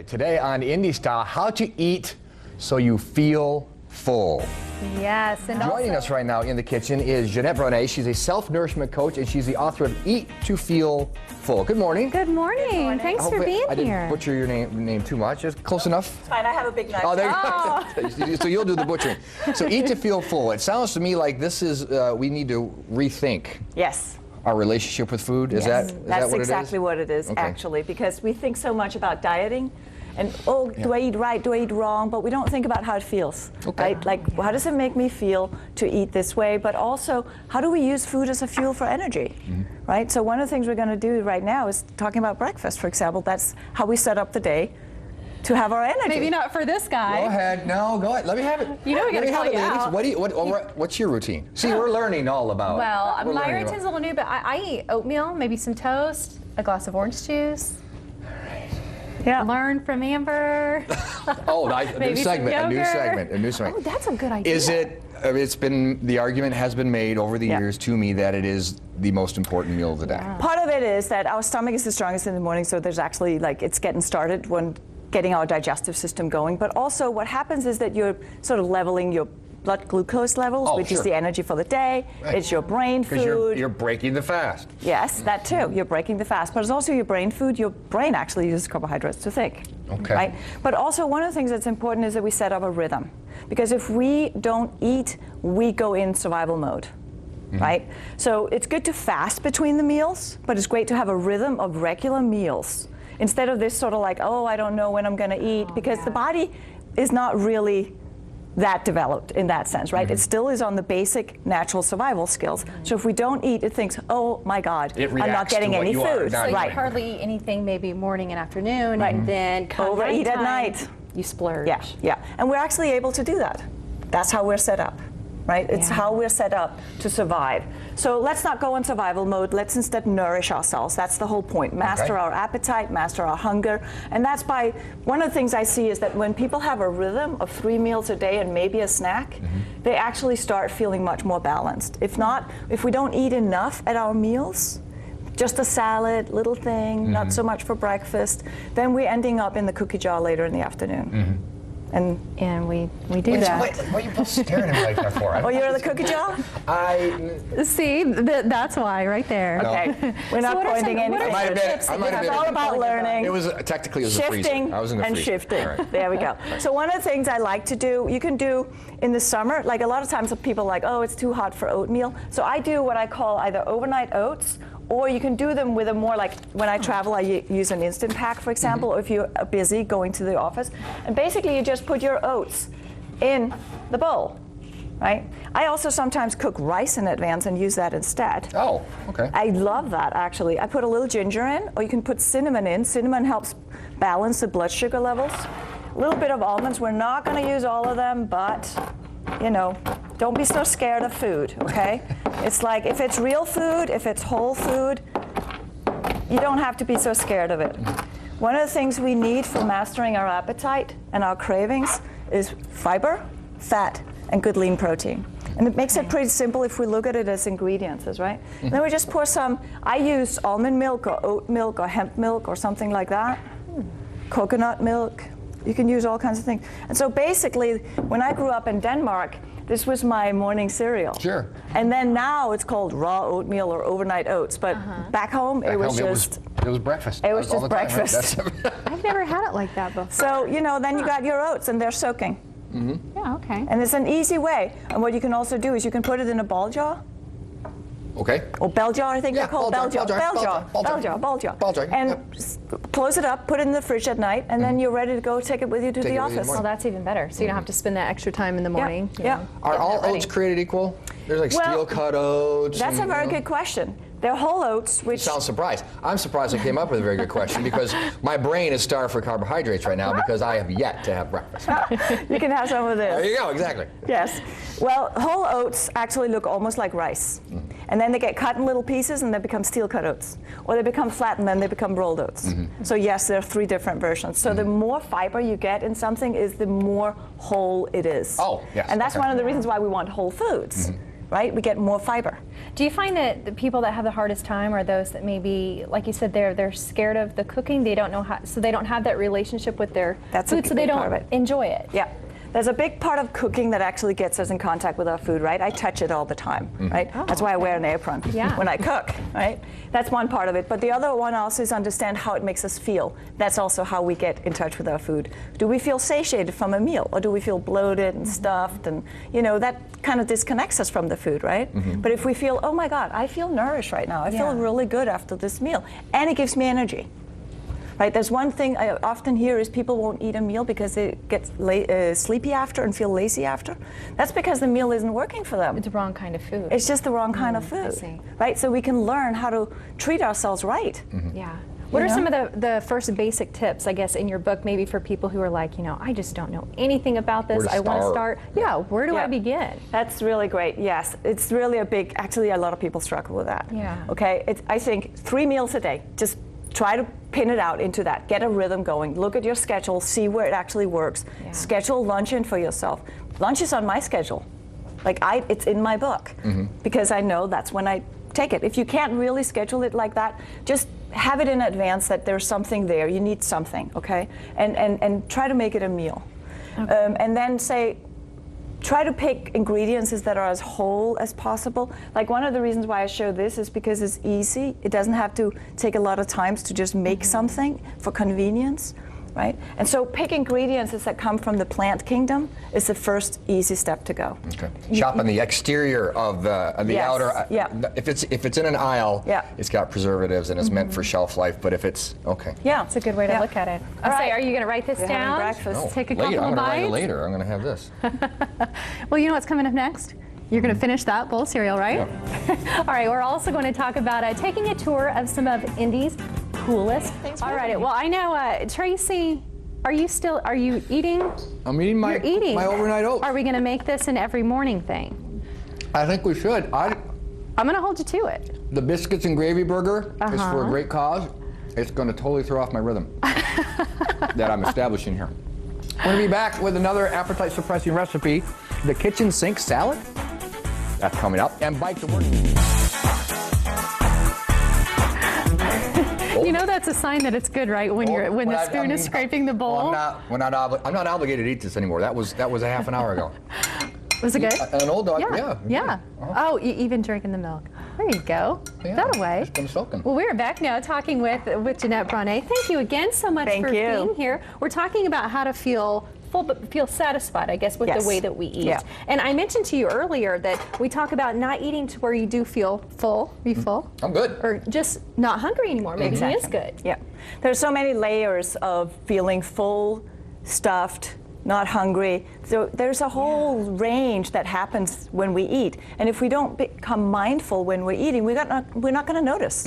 Today on Indystyle, how to eat so you feel full. Yes. And Joining us right now in the kitchen is Jeanette Bronée. She's a self-nourishment coach, and she's the author of Eat to Feel Full. Good morning. Good morning. Thanks for being I here. didn't butcher your name too much. Just close enough? It's fine, I have a big knife. Oh, there you go. So you'll do the butchering. So Eat to Feel Full. It sounds to me like this is, we need to rethink Yes. our relationship with food. Is that what it is? That's exactly what it is, Okay. actually, because we think so much about dieting and, oh, do I eat right, do I eat wrong, but we don't think about how it feels, right? Like, how does it make me feel to eat this way, but also, how do we use food as a fuel for energy, right? So one of the things we're going to do right now is talking about breakfast, for example. That's how we set up the day to have our energy. Maybe not for this guy. Go ahead. No, go ahead. Let me have it. You know we gotta call you out. What's your routine? See, we're learning all about. Well, we're my learning routine's a little new, but I eat oatmeal, maybe some toast, a glass of orange juice. Yeah. Learn from Amber. Oh, a new segment. Oh, that's a good idea. Is it? It's been, the argument has been made over the years to me that it is the most important meal of the day. Wow. Part of it is that our stomach is the strongest in the morning, so there's actually, like, it's getting started when getting our digestive system going. But also what happens is that you're sort of leveling your blood glucose levels, which is the energy for the day. Right. It's your brain food. Because you're breaking the fast. Yes, that too. You're breaking the fast. But it's also your brain food. Your brain actually uses carbohydrates to think. Okay. Right? But also one of the things that's important is that we set up a rhythm. Because if we don't eat, we go in survival mode. Right? So it's good to fast between the meals, but it's great to have a rhythm of regular meals. Instead of this sort of like, oh, I don't know when I'm going to eat, because the body is not really that developed in that sense, right? It still is on the basic natural survival skills. So if we don't eat, it thinks, oh my God, I'm not getting any food. So you hardly eat anything maybe morning and afternoon, and then come overeat at night. You splurge. Yeah, yeah. And we're actually able to do that. That's how we're set up. Right? It's how we're set up to survive. So let's not go in survival mode. Let's instead nourish ourselves. That's the whole point. Master our appetite, master our hunger. And that's by, one of the things I see is that when people have a rhythm of 3 meals a day and maybe a snack, they actually start feeling much more balanced. If not, if we don't eat enough at our meals, just a salad, little thing, not so much for breakfast, then we're ending up in the cookie jar later in the afternoon. And we do that. What are you both staring at me like that for? Oh, you're in the cookie jar? See, that's why, right there. No. Okay, we're not pointing anything. It's all about learning. It was technically a freezer. Shifting I was in the and freezer. shifting. Right. There we go. So one of the things I like to do, you can do in the summer, like a lot of times people are like, oh, it's too hot for oatmeal. So I do what I call either overnight oats, or you can do them with a more, like when I travel, I use an instant pack, for example, or if you're busy going to the office. And basically you just put your oats in the bowl, right? I also sometimes cook rice in advance and use that instead. Oh, okay. I love that, actually. I put a little ginger in, or you can put cinnamon in. Cinnamon helps balance the blood sugar levels. A little bit of almonds. We're not going to use all of them, but, you know, don't be so scared of food, okay? It's like, if it's real food, if it's whole food, you don't have to be so scared of it. One of the things we need for mastering our appetite and our cravings is fiber, fat, and good lean protein. And it makes it pretty simple if we look at it as ingredients, right? And then we just pour some, I use almond milk or oat milk or hemp milk or something like that. Coconut milk. You can use all kinds of things. And so basically, when I grew up in Denmark, this was my morning cereal. Sure. And then now it's called raw oatmeal or overnight oats. But back home, it was just breakfast. It was just breakfast. I've never had it like that before. So, you know, then you got your oats and they're soaking. Yeah, okay. And it's an easy way. And what you can also do is you can put it in a ball jar. Okay. Or bell jar, I think they're called. Bell jar. And close it up, put it in the fridge at night, and then you're ready to go take it with you to the office. Well, that's even better. So you don't have to spend that extra time in the morning. Yeah. Are all oats created equal? There's like steel cut oats. That's a very good question. They're whole oats, which... You sound surprised. I'm surprised I came up with a very good question because my brain is starved for carbohydrates right now because I have yet to have breakfast. You can have some of this. There you go, exactly. Yes. Well, whole oats actually look almost like rice. And then they get cut in little pieces and they become steel cut oats. Or they become flat and then they become rolled oats. So yes, there are 3 different versions. So the more fiber you get in something is the more whole it is. Oh, yes. And that's one of the reasons why we want whole foods. right? We get more fiber. Do you find that the people that have the hardest time are those that maybe, like you said, they're scared of the cooking, they don't know how, so they don't have that relationship with their food, so they don't enjoy it? Yeah. There's a big part of cooking that actually gets us in contact with our food, right? I touch it all the time, right? Oh, That's why I wear an apron when I cook, right? That's one part of it. But the other one also is understand how it makes us feel. That's also how we get in touch with our food. Do we feel satiated from a meal, or do we feel bloated and stuffed? And, you know, that kind of disconnects us from the food, right? But if we feel, oh my God, I feel nourished right now. I feel really good after this meal. And it gives me energy. Right, there's one thing I often hear is people won't eat a meal because they get sleepy after and feel lazy after. That's because the meal isn't working for them. It's the wrong kind of food. It's just the wrong kind of food. I see. Right, so we can learn how to treat ourselves right. Yeah. What are some of the first basic tips, I guess, in your book, maybe for people who are like, you know, I just don't know anything about this. I want to start. Yeah, where do I begin? That's really great. Yes, it's really a big. Actually, a lot of people struggle with that. Yeah. Okay, I think 3 meals a day. Just try to pin it out into that. Get a rhythm going. Look at your schedule. See where it actually works. Yeah. Schedule lunch in for yourself. Lunch is on my schedule. Like it's in my book because I know that's when I take it. If you can't really schedule it like that, just have it in advance that there's something there. You need something, okay? And try to make it a meal. Okay. And then try to pick ingredients that are as whole as possible. Like one of the reasons why I show this is because it's easy. It doesn't have to take a lot of time to just make something for convenience, right? And so pick ingredients that come from the plant kingdom is the first easy step to go. Okay. Shop on the exterior of the outer. If it's in an aisle, it's got preservatives and it's meant for shelf life. But if it's yeah, it's a good way to look at it. I'll say, are you going to write this down? Breakfast. No, Take a couple later. I'm of going to write it bites? later. I'm going to have this. Well, you know what's coming up next? You're going to finish that bowl of cereal, right? Yeah. All right, we're also going to talk about taking a tour of some of Indy's coolest. All right, well, I know, Tracy, are you eating? I'm eating my overnight oats. Are we going to make this an every morning thing? I think we should. I'm going to hold you to it. The biscuits and gravy burger is for a great cause. It's going to totally throw off my rhythm that I'm establishing here. We're going to be back with another appetite-suppressing recipe, the kitchen sink salad. That's coming up. And bike to work. You know that's a sign that it's good, right? When the spoon is scraping the bowl. I'm not obligated to eat this anymore. That was a half an hour ago. Was it good? An old dog, Yeah. Oh, even drinking the milk. There you go. Yeah, That away. it's been soaking. Well, we're back now talking with Jeanette Bronée. Thank you again so much for being here. We're talking about how to feel full but feel satisfied, I guess, with the way that we eat. Yeah. And I mentioned to you earlier that we talk about not eating to where you do feel full. Are you full? I'm good. Or just not hungry anymore. Maybe he is good. Yeah. There's so many layers of feeling full, stuffed, not hungry. So there's a whole range that happens when we eat. And if we don't become mindful when we're eating, we're not going to notice.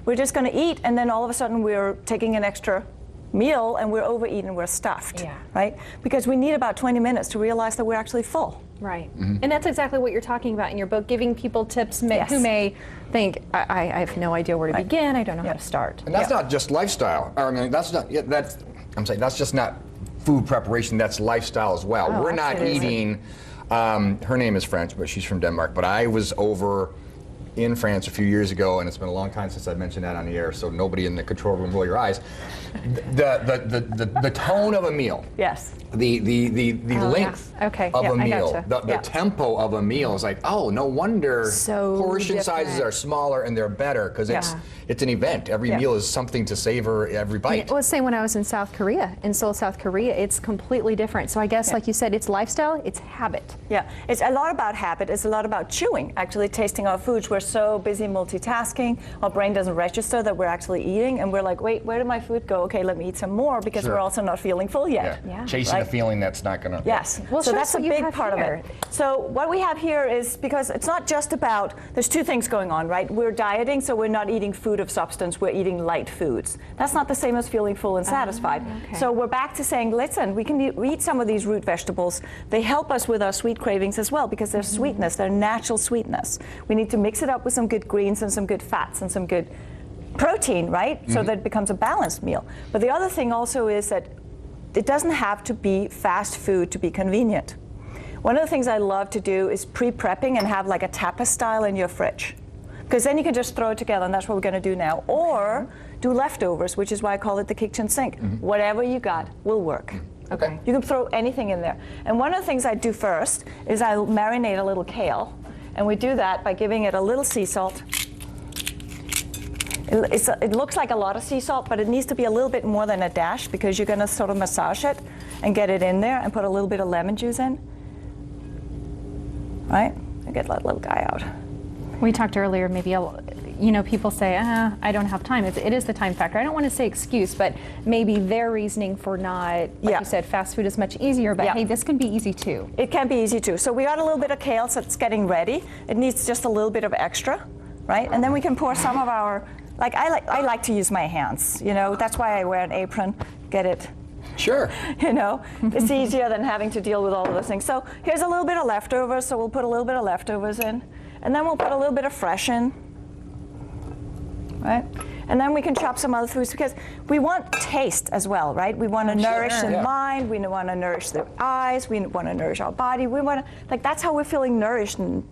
We're just going to eat, and then all of a sudden we're taking an extra meal and we're overeating, we're stuffed, right? Because we need about 20 minutes to realize that we're actually full. Right. And that's exactly what you're talking about in your book, giving people tips who may think, I have no idea where to begin, I don't know how to start. And that's not just lifestyle. I mean, that's just not food preparation, that's lifestyle as well. We're not eating, her name is French, but she's from Denmark, but I was over in France a few years ago, and it's been a long time since I've mentioned that on the air, so nobody in the control room roll your eyes. The tone of a meal. Yes. The length of a meal, the tempo of a meal is like, oh, no wonder portion sizes are smaller and they're better because it's an event. Every meal is something to savor every bite. Well, let's say when I was in South Korea, in Seoul, South Korea, it's completely different. So I guess, like you said, it's lifestyle, it's habit. Yeah, it's a lot about habit. It's a lot about chewing, actually tasting our foods. We're so busy multitasking, our brain doesn't register that we're actually eating, and we're like, wait, where did my food go? Okay, let me eat some more because we're also not feeling full yet. Chasing a feeling that's not going to... Yes, well, so that's a big part of it. So what we have here is, because it's not just about, there's two things going on, right? We're dieting, so we're not eating food of substance, we're eating light foods. That's not the same as feeling full and satisfied. So we're back to saying, listen, we can eat some of these root vegetables. They help us with our sweet cravings as well because they're sweetness, they're natural sweetness. We need to mix it up with some good greens and some good fats and some good protein, right? So that it becomes a balanced meal. But the other thing also is that it doesn't have to be fast food to be convenient. One of the things I love to do is pre-prepping and have like a tapas style in your fridge. Because then you can just throw it together, and that's what we're going to do now. Or do leftovers, which is why I call it the kitchen sink. Whatever you got will work. Okay. You can throw anything in there. And one of the things I do first is I marinate a little kale. And we do that by giving it a little sea salt. It looks like a lot of sea salt, but it needs to be a little bit more than a dash because you're going to sort of massage it and get it in there and put a little bit of lemon juice in. Right? And get that little guy out. We talked earlier, maybe, people say, I don't have time. It is the time factor. I don't want to say excuse, but maybe their reasoning for not, like you said, fast food is much easier, but hey, this can be easy too. It can be easy too. So we got a little bit of kale, so it's getting ready. It needs just a little bit of extra, right? And then we can pour some of our, I like to use my hands, that's why I wear an apron, get it. Sure. It's easier than having to deal with all of those things. So here's a little bit of leftovers, so we'll put a little bit of leftovers in. And then we'll put a little bit of fresh in, right? And then we can chop some other foods because we want taste as well, right? We want to nourish the mind, we want to nourish the eyes, we want to nourish our body. We want to, that's how we're feeling nourished and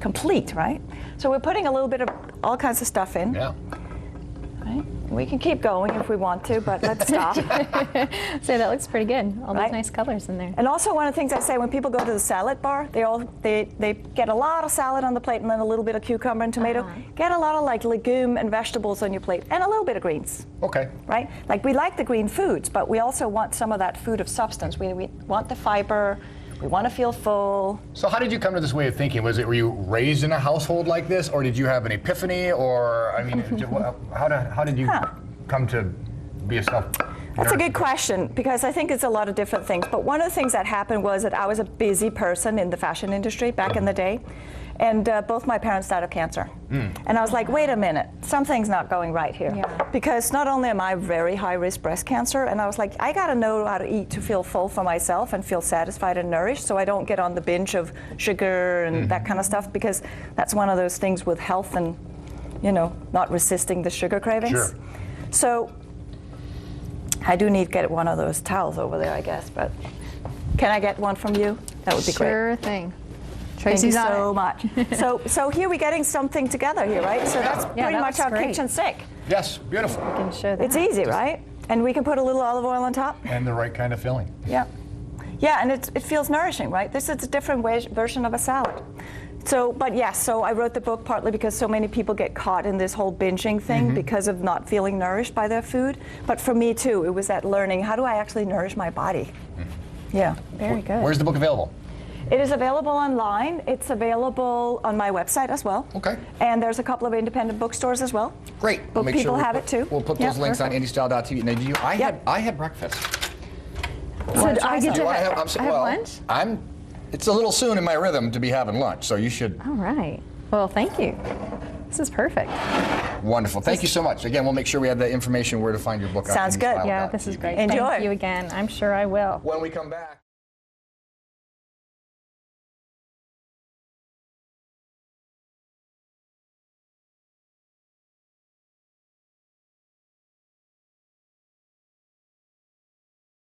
complete, right? So we're putting a little bit of all kinds of stuff in. Yeah. Right? We can keep going if we want to, but let's stop. So that looks pretty good. All those nice colors in there. And also one of the things I say when people go to the salad bar, they get a lot of salad on the plate and then a little bit of cucumber and tomato. Get a lot of legume and vegetables on your plate and a little bit of greens. Okay. Right? We like the green foods, but we also want some of that food of substance. We want the fiber. We want to feel full. So how did you come to this way of thinking? Were you raised in a household like this, or did you have an epiphany, or how did you come to be a self? That's a good question, because I think it's a lot of different things. But one of the things that happened was that I was a busy person in the fashion industry back in the day. And both my parents died of cancer. And I was like, wait a minute, something's not going right here. Because not only am I very high risk breast cancer, and I was like, I gotta know how to eat to feel full for myself and feel satisfied and nourished so I don't get on the binge of sugar and that kind of stuff, because that's one of those things with health and, not resisting the sugar cravings. Sure. So I do need to get one of those towels over there, I guess, but can I get one from you? That would be great. Sure thing. Thank you so much. So here we're getting something together here, right? So that's pretty much our kitchen sink. Yes, beautiful. I can show that. It's easy, right? And we can put a little olive oil on top. And the right kind of filling. Yeah. Yeah, and it feels nourishing, right? This is a different version of a salad. So I wrote the book partly because so many people get caught in this whole binging thing because of not feeling nourished by their food. But for me too, it was that learning, how do I actually nourish my body? Yeah. Very good. Where's the book available? It is available online. It's available on my website as well. Okay. And there's a couple of independent bookstores as well. Great. Book people have it too. We'll put those links on indystyle.tv. Now, I had breakfast. So I get to have lunch? It's a little soon in my rhythm to be having lunch, so you should. All right. Well, thank you. This is perfect. Wonderful. Thank you so much. Again, we'll make sure we have the information where to find your book. Sounds good. Yeah, this is great. Enjoy. Thank you again. I'm sure I will. When we come back.